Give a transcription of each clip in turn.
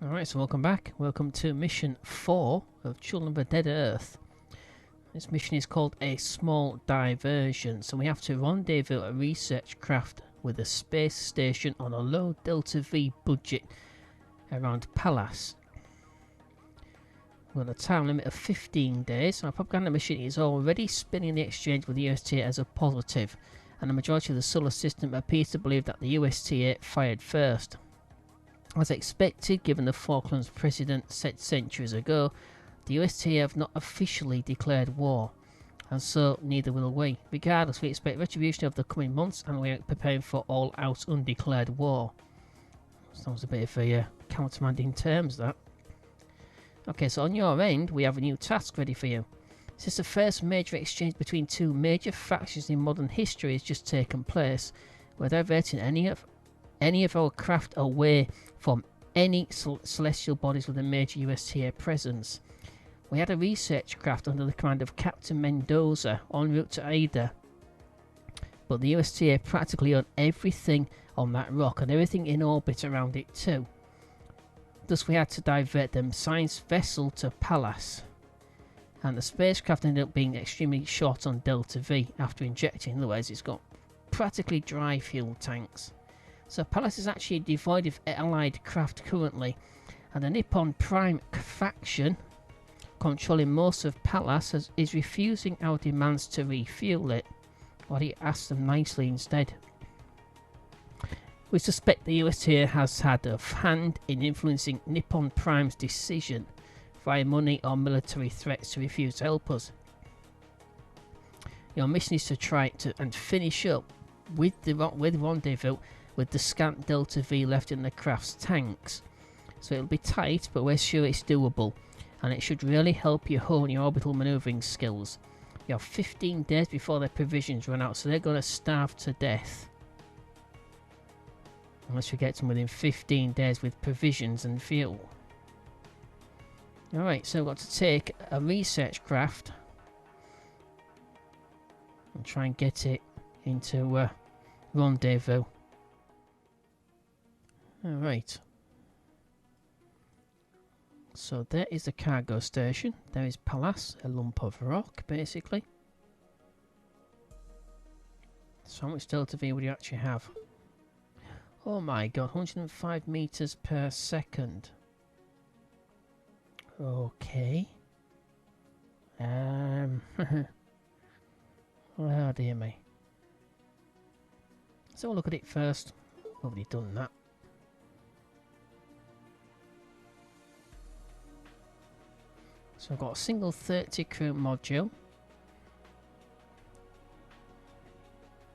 Alright, so welcome back. Welcome to mission 4 of Children of a Dead Earth. This mission is called A Small Diversion. So we have to rendezvous a research craft with a space station on a low Delta V budget around Pallas. With a time limit of 15 days. Our propaganda mission is already spinning the exchange with the USTA as a positive, and the majority of the solar system appears to believe that the USTA fired first. As expected, given the Falklands precedent set centuries ago, the USTA have not officially declared war, and so neither will we. Regardless, we expect retribution over the coming months, and we are preparing for all-out undeclared war. Sounds a bit of a countermanding terms, that. Okay, so on your end, we have a new task ready for you. Since the first major exchange between two major factions in modern history has just taken place, we're diverting any of our craft away from any celestial bodies with a major USTA presence. We had a research craft under the command of Captain Mendoza en route to Ada, but the USTA practically own everything on that rock and everything in orbit around it too. Thus we had to divert them science vessel to Pallas, and the spacecraft ended up being extremely short on Delta V after injecting, otherwise it's got practically dry fuel tanks. So Pallas is actually devoid of allied craft currently, and the Nippon Prime faction, controlling most of Pallas, is refusing our demands to refuel it, while he asks them nicely instead. We suspect the USTA has had a hand in influencing Nippon Prime's decision via money or military threats to refuse to help us. Your mission is to try and finish up with rendezvous with the scant Delta V left in the craft's tanks. So it'll be tight, but we're sure it's doable, and it should really help you hone your orbital manoeuvring skills. You have 15 days before their provisions run out, so they're going to starve to death. Unless we get them within 15 days with provisions and fuel. Alright, so we've got to take a research craft and try and get it into rendezvous. Alright. So there is the cargo station. There is Pallas, a lump of rock, basically. So how much Delta V would you actually have? Oh my god, 105 meters per second. Okay. Oh dear me. Let's have a look at it first. Already done that. So I've got a single 30 crew module.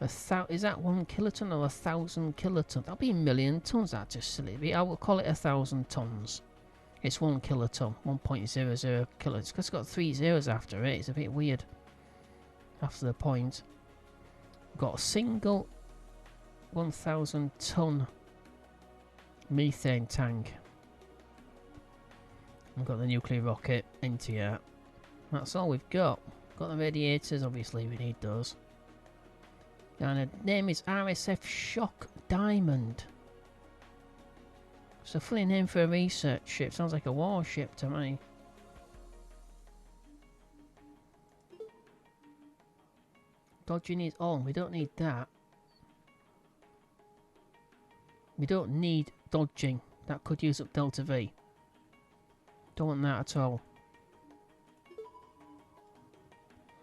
Is that 1 kiloton or 1,000 kiloton? That'll be a million tons. That's just silly. I will call it 1,000 tons. It's 1 kiloton, 1.00 kilos. Because it's got 3 zeros after it. It's a bit weird. After the point. We've got a single 1,000 ton methane tank. We've got the nuclear rocket into here. That's all we've got. Got the radiators, obviously we need those. And the name is RSF Shock Diamond. It's a funny name for a research ship. Sounds like a warship to me. Dodging is on. We don't need that. We don't need dodging. That could use up Delta V. Don't want that at all.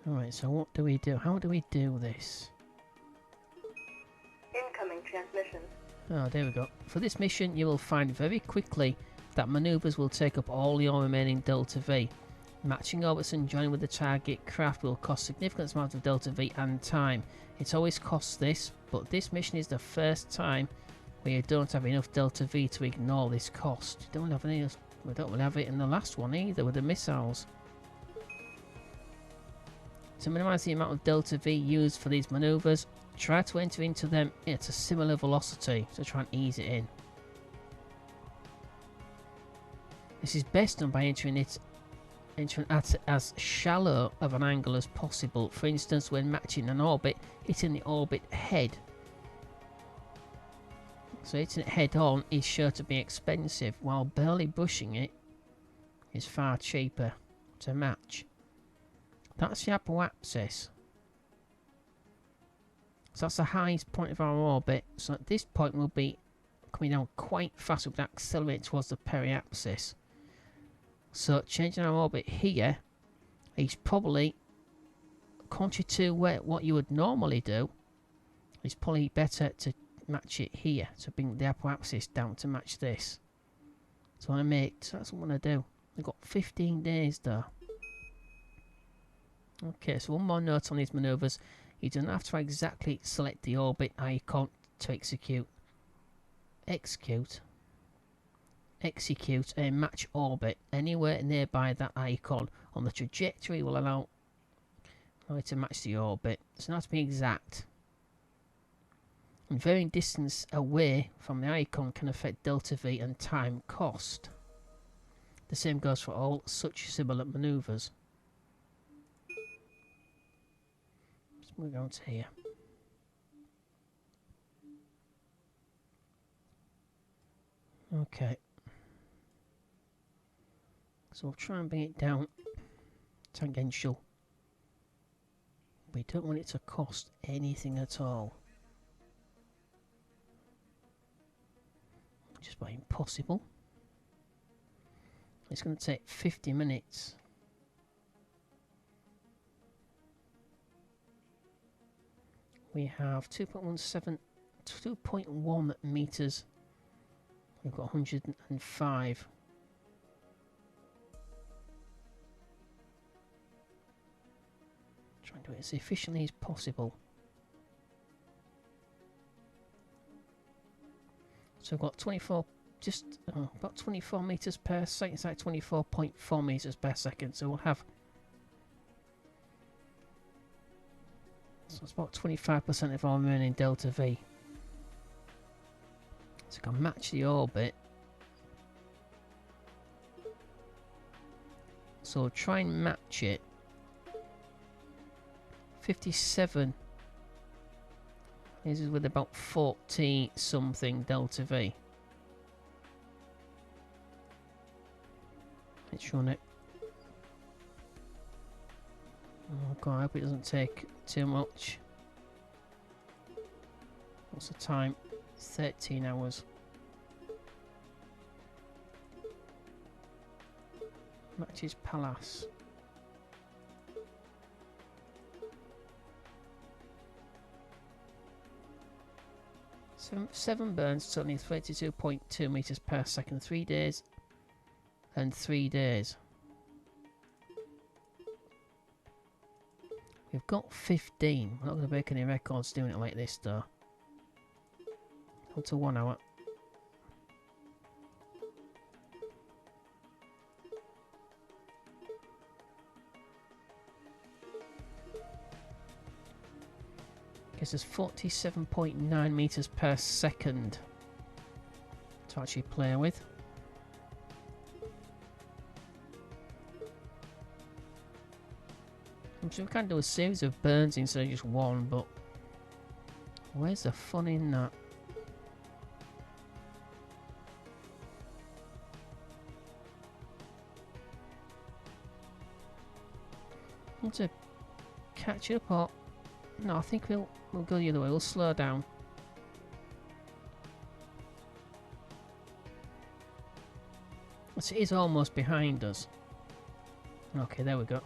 Alright, so what do we do? How do we do this? Incoming transmission. Oh, there we go. For this mission, you will find very quickly that maneuvers will take up all your remaining Delta V. Matching orbits and joining with the target craft will cost significant amounts of Delta V and time. It always costs this, but this mission is the first time where you don't have enough Delta V to ignore this cost. You don't have any. We don't really have it in the last one either with the missiles. To minimise the amount of Delta V used for these manoeuvres, try to enter into them at a similar velocity to try and ease it in. This is best done by entering at as shallow of an angle as possible. For instance, when matching an orbit, hitting the orbit head. So hitting it head on is sure to be expensive, while barely brushing it is far cheaper to match. That's the apoapsis. So that's the highest point of our orbit. So at this point we'll be coming down quite fast. We'll accelerate towards the periapsis. So changing our orbit here is probably, contrary to what you would normally do, it's probably better to match it here. To bring the apoapsis down to match this. So that's what I'm going to do. We've got 15 days there. Okay, so one more note on these manoeuvres. You don't have to exactly select the orbit icon to execute a match orbit. Anywhere nearby that icon on the trajectory will allow it to match the orbit. It doesn't have to be exact. And varying distance away from the icon can affect delta V and time cost. The same goes for all such similar manoeuvres. Let's move on to here. Okay. So we'll try and bring it down tangential. We don't want it to cost anything at all. Just about impossible. It's going to take 50 minutes. We have 2.1 meters. We've got 105. Try and do it as efficiently as possible. So we've got 24, about 24 meters per second. It's like 24.4 meters per second. So we'll have. So it's about 25% of our remaining delta V. So I can match the orbit. So try and match it. 57. This is with about 40 something delta V. Let's run it. Oh god, I hope it doesn't take too much. What's the time? 13 hours. Matches Palace. Seven burns, totaling 32.2 meters per second. 3 days and 3 days. We've got 15. We're not going to break any records doing it like this though. Up to 1 hour. Gives us 47.9 meters per second to actually play with. I'm sure we can do a series of burns instead of just one, but where's the fun in that? I want to catch up, or no, I think we'll go the other way. We'll slow down. So it is almost behind us. Okay, there we go.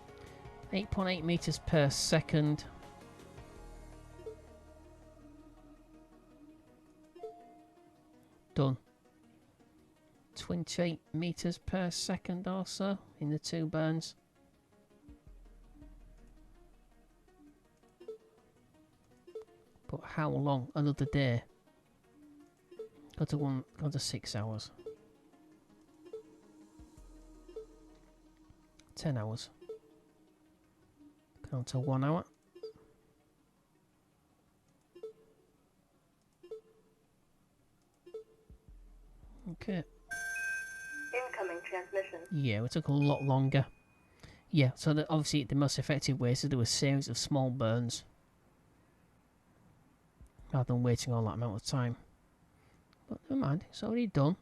8.8 meters per second. Done. 28 meters per second or so in the 2 burns. But how long? Another day. Go to 6 hours. 10 hours. Go to 1 hour. Okay. Incoming transmission. Yeah, it took a lot longer. Yeah, so obviously the most effective way is to do a series of small burns rather than waiting all that amount of time. But never mind, it's already done.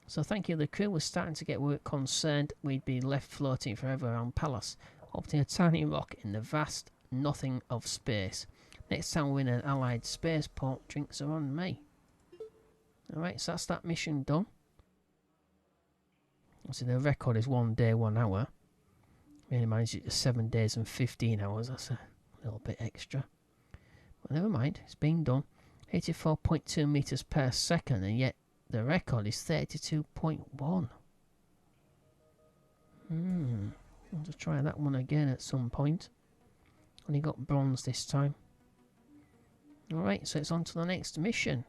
So thank you, the crew was starting to get work concerned we'd be left floating forever around Pallas, orbiting a tiny rock in the vast nothing of space. Next time we're in an allied spaceport, drinks are on me. Alright, so that's that mission done. So the record is 1 day, 1 hour. Really managed it to 7 days and 15 hours. That's a little bit extra. But never mind, it's been done. 84.2 meters per second, and yet the record is 32.1. I'll just try that one again at some point. Only got bronze this time. Alright, so it's on to the next mission.